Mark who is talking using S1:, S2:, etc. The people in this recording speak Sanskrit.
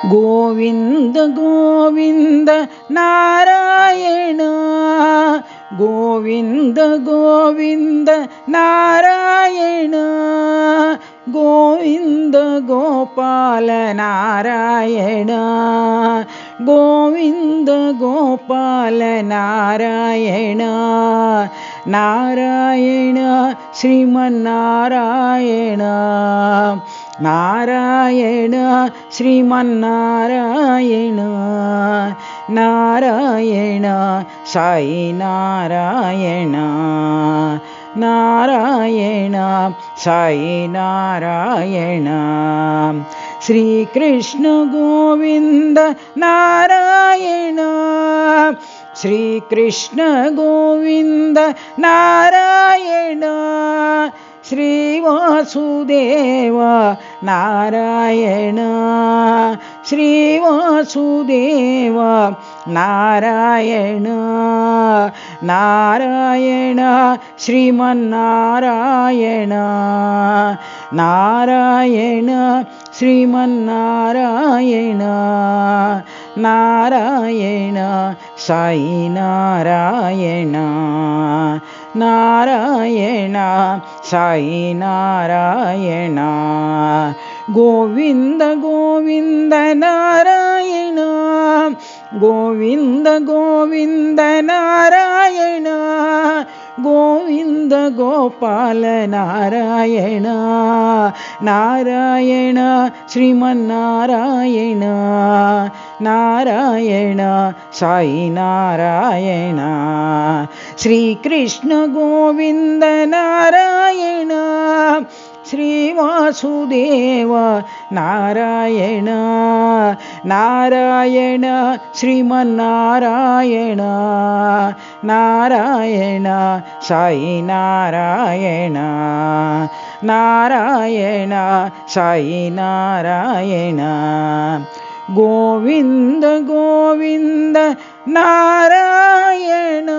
S1: गोविंद गोविंद नारायण गोविंद गोविंद नारायण गोविंद गोपाल नारायण गोविंद गोपाल नारायण नारायण श्रीमन्नारायण नारायण श्रीमन्नारायण नारायण साई नारायण नारायण साई नारायण श्री कृष्ण गोविंद नारायण श्री कृष्ण गोविंद नारायण श्री वासुदेव नारायण श्री वासुदेव नारायण नारायण श्रीमन्नारायण नारायण श्रीमन्नारायण नारायण साई नारायण नारायण साई नारायण गोविंद गोविंद नारायण गोविंद गोविंद नारायण गोविंद गोपाल नारायण नारायण श्रीमन्नारायण नारायण साई नारायण श्री कृष्ण गोविंद नारायण श्री वासुदेव नारायण नारायण श्रीमन्नारायण नारायण साई नारायण नारायण साई नारायण गोविंद गोविंद नारायण।